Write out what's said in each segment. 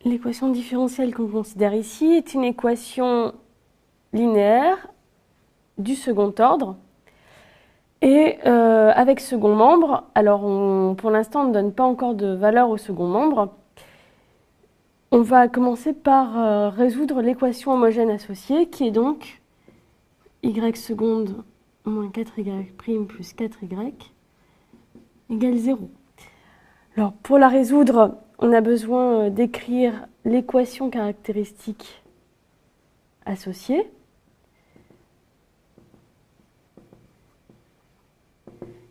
L'équation différentielle qu'on considère ici est une équation linéaire du second ordre. Et avec second membre, alors pour l'instant on ne donne pas encore de valeur au second membre, on va commencer par résoudre l'équation homogène associée qui est donc y seconde moins 4y' plus 4y égale 0. Alors pour la résoudre, on a besoin d'écrire l'équation caractéristique associée.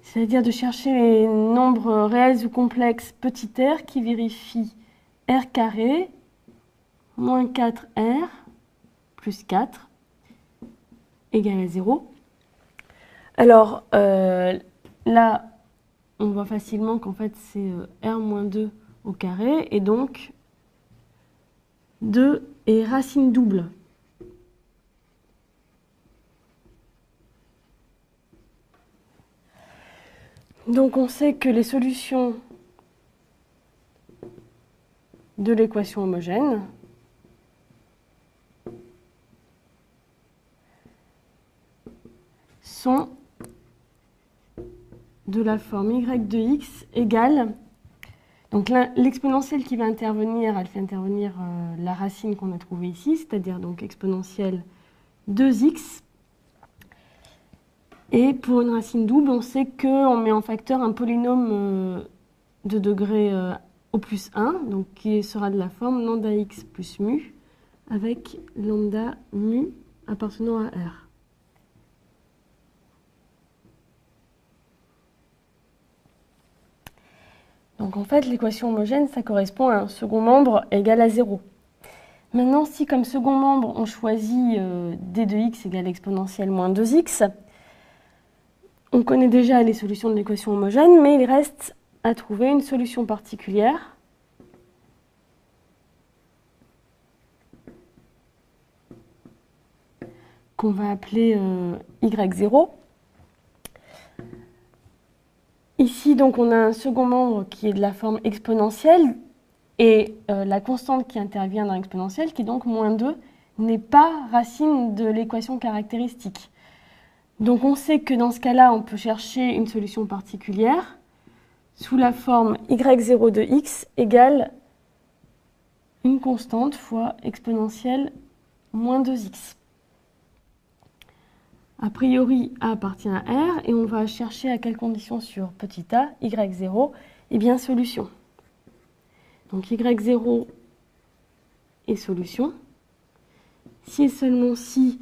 C'est-à-dire de chercher les nombres réels ou complexes petit r qui vérifient r carré moins 4r plus 4 égale à 0. Alors là, on voit facilement qu'en fait c'est r moins 2 au carré et donc 2 est racine double. Donc on sait que les solutions de l'équation homogène sont de la forme y de x égale, donc l'exponentielle qui va intervenir, elle fait intervenir la racine qu'on a trouvée ici, c'est-à-dire donc exponentielle 2x. Et pour une racine double, on sait qu'on met en facteur un polynôme de degré au plus 1, donc qui sera de la forme lambda x plus mu, avec lambda mu appartenant à R. Donc en fait, l'équation homogène, ça correspond à un second membre égal à 0. Maintenant, si comme second membre, on choisit d de x égale exponentielle moins 2x, on connaît déjà les solutions de l'équation homogène, mais il reste à trouver une solution particulière qu'on va appeler y0. Ici, donc, on a un second membre qui est de la forme exponentielle et la constante qui intervient dans l'exponentielle, qui est donc moins 2, n'est pas racine de l'équation caractéristique. Donc on sait que dans ce cas-là, on peut chercher une solution particulière sous la forme y0 de x égale une constante fois exponentielle moins 2x. A priori, A appartient à R et on va chercher à quelles conditions sur petit a, y0, et bien solution. Donc y0 est solution. Si et seulement si,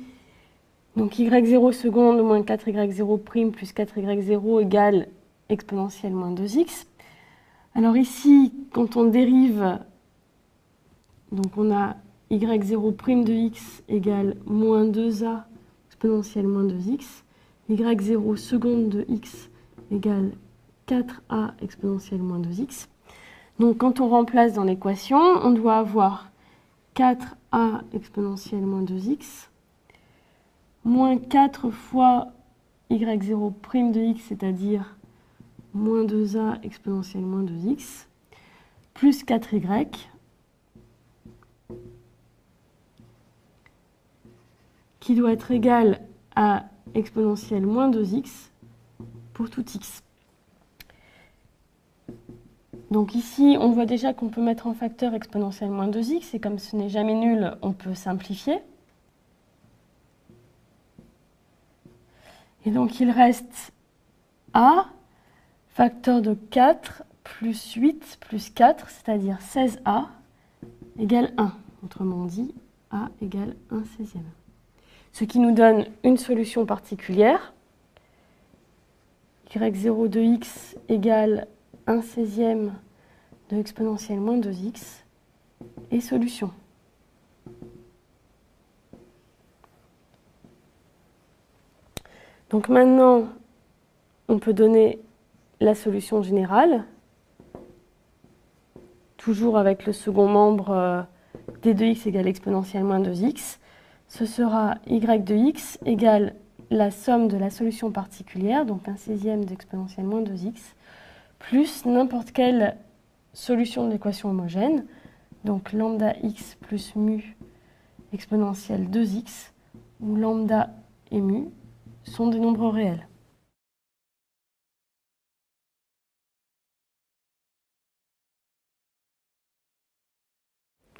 donc y0 seconde moins 4y0' plus 4y0 égale exponentielle moins 2x. Alors ici, quand on dérive, donc on a y0' de x égale moins 2a exponentielle moins 2x, y0 seconde de x égale 4a exponentielle moins 2x. Donc quand on remplace dans l'équation, on doit avoir 4a exponentielle moins 2x moins 4 fois y0' de x, c'est-à-dire moins 2a exponentielle moins 2x, plus 4y, qui doit être égal à exponentielle moins 2x pour tout x. Donc ici, on voit déjà qu'on peut mettre en facteur exponentielle moins 2x, et comme ce n'est jamais nul, on peut simplifier. Et donc il reste a, facteur de 4 plus 8 plus 4, c'est-à-dire 16a, égale 1. Autrement dit, a égale 1/16. Ce qui nous donne une solution particulière. y0 de x égale 1/16 de exponentielle moins 2x et solution. Donc maintenant, on peut donner la solution générale, toujours avec le second membre d de x égale exponentielle moins 2x. Ce sera y de x égale la somme de la solution particulière, donc 1/16 d'exponentielle moins 2x, plus n'importe quelle solution de l'équation homogène, donc lambda x plus mu exponentielle 2x, où lambda et mu sont des nombres réels.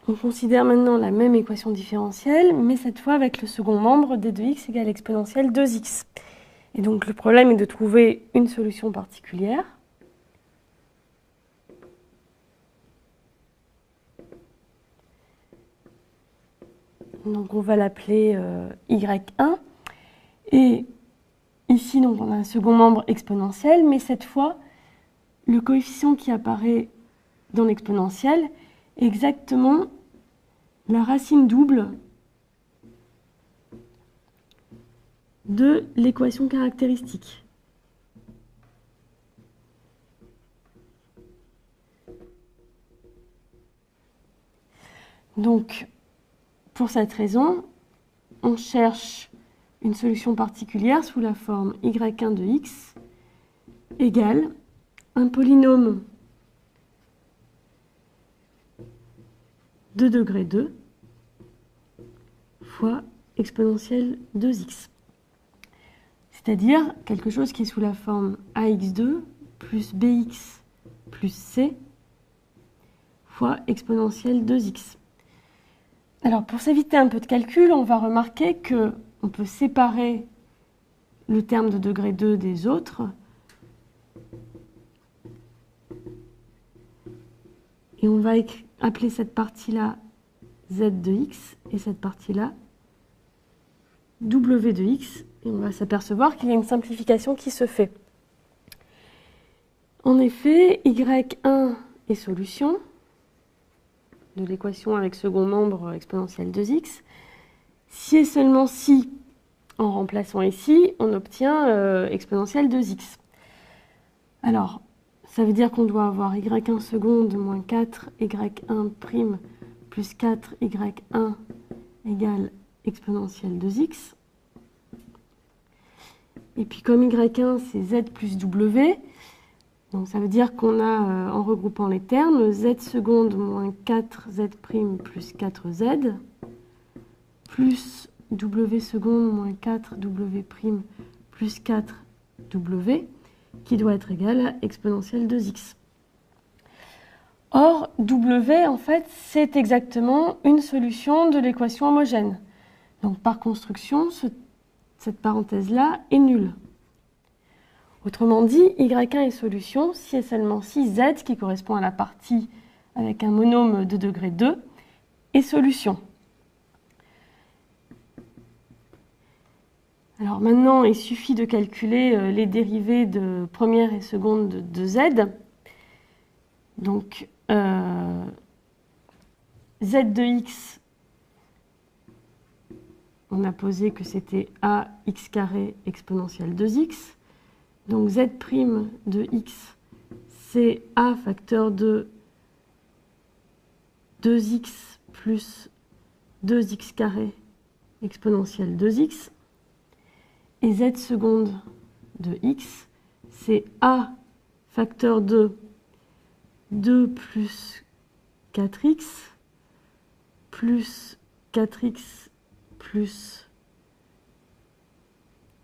On considère maintenant la même équation différentielle, mais cette fois avec le second membre d de x égale exponentielle 2x. Et donc le problème est de trouver une solution particulière. Donc on va l'appeler y1. Et ici, donc, on a un second membre exponentiel, mais cette fois, le coefficient qui apparaît dans l'exponentielle est exactement la racine double de l'équation caractéristique. Donc, pour cette raison, on cherche une solution particulière sous la forme y1 de x égale un polynôme de degré 2 fois exponentielle 2x. C'est-à-dire quelque chose qui est sous la forme ax2 plus bx plus c fois exponentielle 2x. Alors pour s'éviter un peu de calcul, on va remarquer qu'on peut séparer le terme de degré 2 des autres. Et on va appeler cette partie-là z de x et cette partie-là w de x. Et on va s'apercevoir qu'il y a une simplification qui se fait. En effet, y1 est solution de l'équation avec second membre exponentielle 2x. Si et seulement si, en remplaçant ici, on obtient exponentielle 2x. Alors, ça veut dire qu'on doit avoir y1 seconde moins 4 y1 prime plus 4 y1 égale exponentielle 2x. Et puis comme y1 c'est z plus w, donc ça veut dire qu'on a, en regroupant les termes, z seconde moins 4z prime plus 4z, plus w seconde moins 4w prime plus 4w, qui doit être égal à exponentielle 2x. Or, w, en fait, c'est exactement une solution de l'équation homogène. Donc par construction, cette parenthèse-là est nulle. Autrement dit, y1 est solution si et seulement si z, qui correspond à la partie avec un monôme de degré 2, est solution. Alors maintenant, il suffit de calculer les dérivées de première et seconde de z. Donc, z de x, on a posé que c'était ax carré exponentielle 2x. Donc z' de x, c'est a facteur de 2x plus 2x carré exponentielle 2x. Et z seconde de x, c'est a facteur de 2 plus 4x plus 4x plus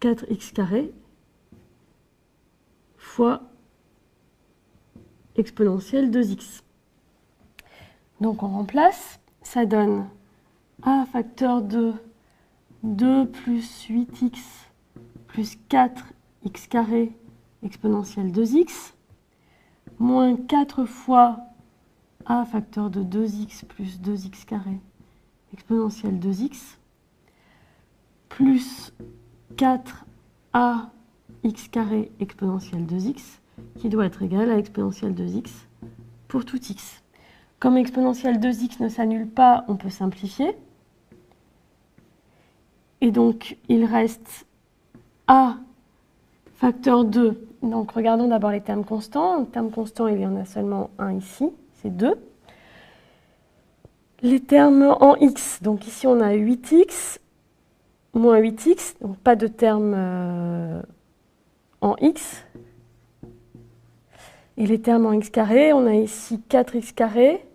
4x carré fois exponentielle 2x. Donc on remplace, ça donne a facteur de 2 plus 8x plus 4x carré exponentielle 2x, moins 4 fois a facteur de 2x plus 2x carré exponentielle 2x, plus 4a x carré exponentielle 2x, qui doit être égal à exponentielle 2x pour tout x. Comme exponentielle 2x ne s'annule pas, on peut simplifier. Et donc, il reste a facteur 2. Donc, regardons d'abord les termes constants. En termes constants, il y en a seulement un ici, c'est 2. Les termes en x, donc ici on a 8x moins 8x, donc pas de terme en x. Et les termes en x carré, on a ici 4x carré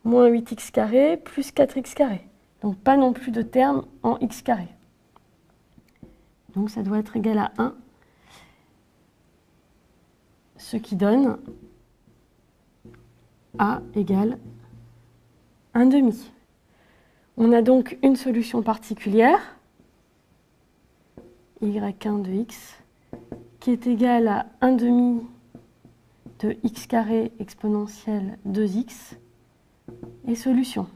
moins 8x carré plus 4x carré. Donc pas non plus de terme en x carré. Donc ça doit être égal à 1, ce qui donne a égale 1/2. On a donc une solution particulière, y1 de x, qui est égale à 1/2 de x carré exponentielle 2x, et solution.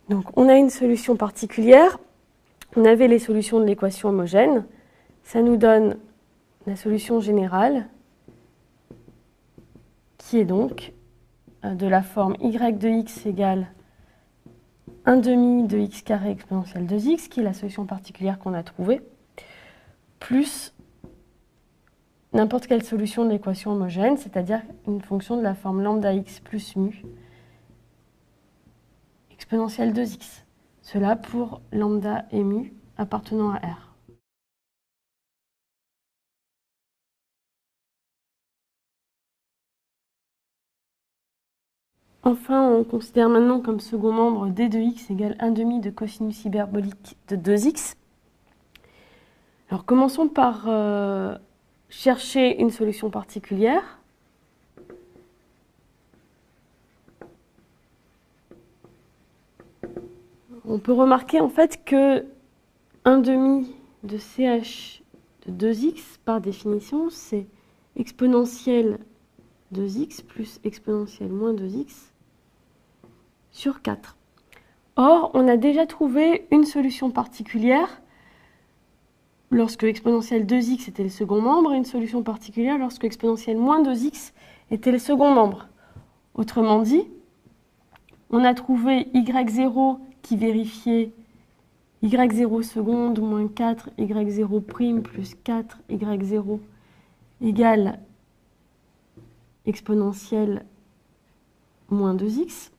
Donc on a une solution particulière, on avait les solutions de l'équation homogène, ça nous donne la solution générale, qui est donc de la forme y de x égale 1/2 de x carré exponentielle 2x, qui est la solution particulière qu'on a trouvée, plus n'importe quelle solution de l'équation homogène, c'est-à-dire une fonction de la forme lambda x plus mu exponentielle 2x. Cela pour lambda et mu appartenant à R. Enfin, on considère maintenant comme second membre d de x égale 1/2 de cosinus hyperbolique de 2x. Alors commençons par chercher une solution particulière. On peut remarquer en fait que 1/2 de ch de 2x, par définition, c'est exponentielle 2x plus exponentielle moins 2x sur 4. Or, on a déjà trouvé une solution particulière lorsque exponentielle 2x était le second membre et une solution particulière lorsque exponentielle moins 2x était le second membre. Autrement dit, on a trouvé y0 qui vérifiait y0 seconde moins 4 y0 prime plus 4 y0 égale exponentielle moins 2x.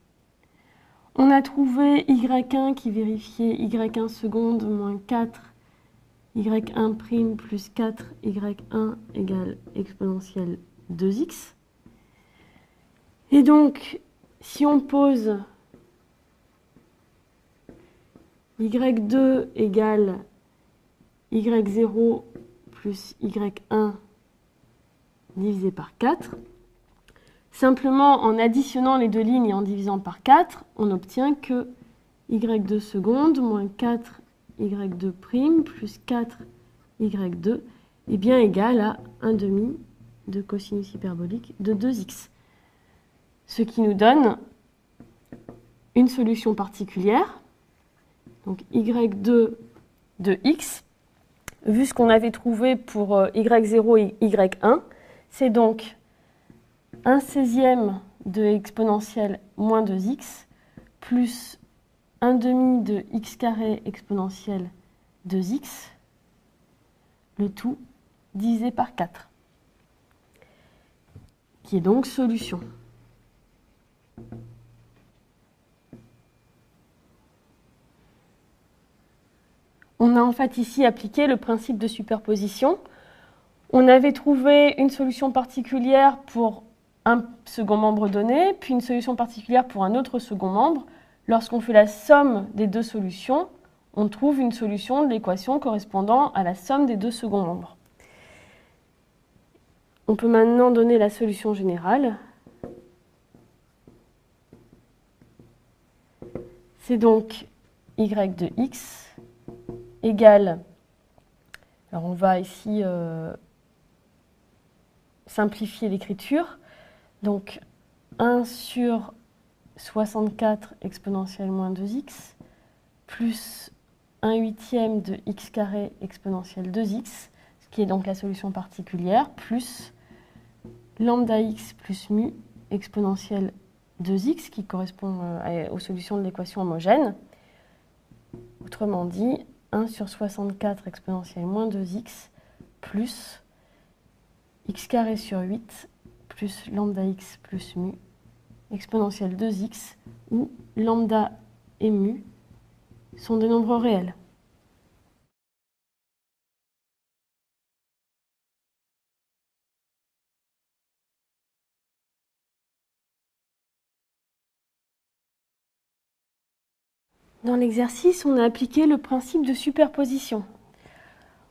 On a trouvé y1 qui vérifiait y1 seconde moins 4 y1 prime plus 4 y1 égale exponentielle 2x. Et donc, si on pose y2 égale y0 plus y1 divisé par 4, simplement en additionnant les deux lignes et en divisant par 4, on obtient que y2 seconde moins 4 y2 prime plus 4 y2 est bien égal à 1/2 de cosinus hyperbolique de 2x. Ce qui nous donne une solution particulière, donc y2 de x, vu ce qu'on avait trouvé pour y0 et y1, c'est donc 1/16 de exponentielle moins 2x plus 1/2 de x carré exponentielle 2x, le tout divisé par 4, qui est donc solution. On a en fait ici appliqué le principe de superposition. On avait trouvé une solution particulière pour un second membre donné, puis une solution particulière pour un autre second membre. Lorsqu'on fait la somme des deux solutions, on trouve une solution de l'équation correspondant à la somme des deux seconds membres. On peut maintenant donner la solution générale. C'est donc y de x égale, alors on va ici simplifier l'écriture, donc 1 sur 64 exponentielle moins 2x plus 1/8 de x carré exponentielle 2x, ce qui est donc la solution particulière, plus lambda x plus mu exponentielle 2x, qui correspond aux solutions de l'équation homogène. Autrement dit, 1 sur 64 exponentielle moins 2x plus x carré sur 8 plus lambda x plus mu exponentielle 2x, où lambda et mu sont des nombres réels. Dans l'exercice, on a appliqué le principe de superposition.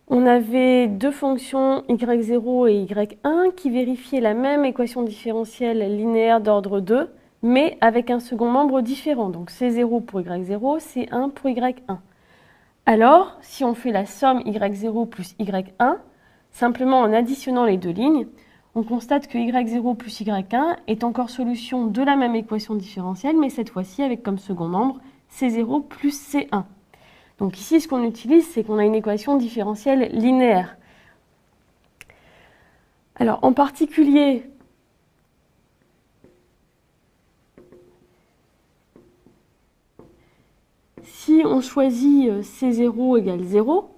On avait deux fonctions y0 et y1 qui vérifiaient la même équation différentielle linéaire d'ordre 2, mais avec un second membre différent. Donc C0 pour y0, C1 pour y1. Alors, si on fait la somme y0 plus y1, simplement en additionnant les deux lignes, on constate que y0 plus y1 est encore solution de la même équation différentielle, mais cette fois-ci avec comme second membre C0 plus C1. Donc ici, ce qu'on utilise, c'est qu'on a une équation différentielle linéaire. Alors, en particulier, si on choisit C0 égale 0,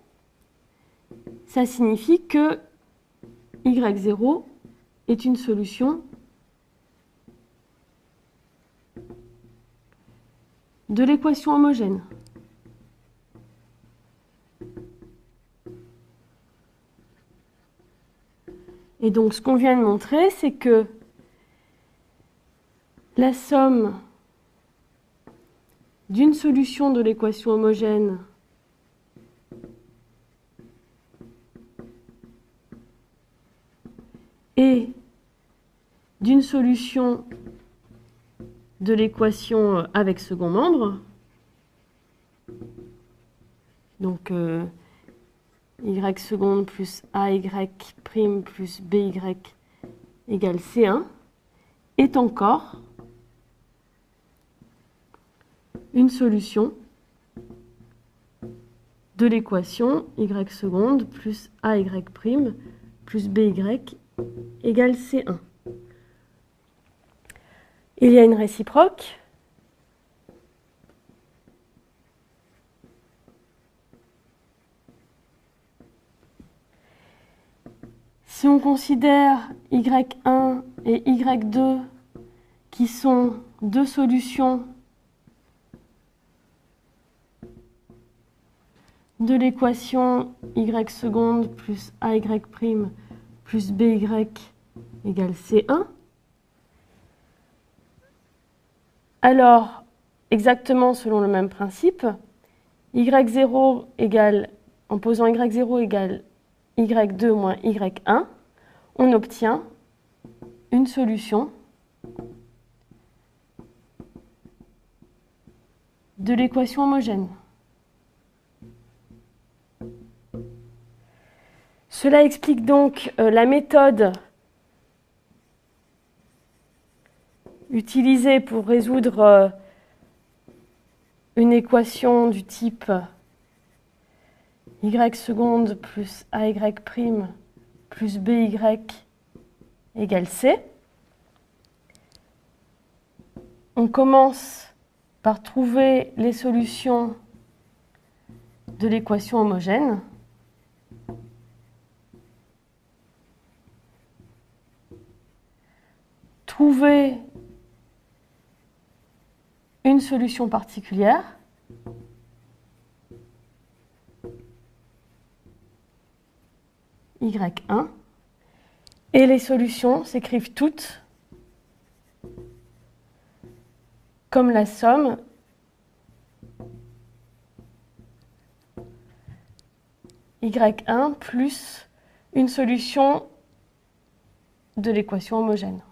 ça signifie que y0 est une solution de l'équation homogène. Et donc, ce qu'on vient de montrer, c'est que la somme d'une solution de l'équation homogène et d'une solution de l'équation avec second membre, donc y seconde plus ay prime plus by égale C1, est encore une solution de l'équation y seconde plus ay prime plus by égale C1. Il y a une réciproque. Si on considère y1 et y2 qui sont deux solutions de l'équation y seconde plus ay prime plus by égale C1, alors, exactement selon le même principe, y0 égale, en posant y0 égale y2 moins y1, on obtient une solution de l'équation homogène. Cela explique donc la méthode utilisée pour résoudre une équation du type y seconde plus ay prime plus by égale C. On commence par trouver les solutions de l'équation homogène. Trouver une solution particulière. y1. Et les solutions s'écrivent toutes comme la somme y1 plus une solution de l'équation homogène.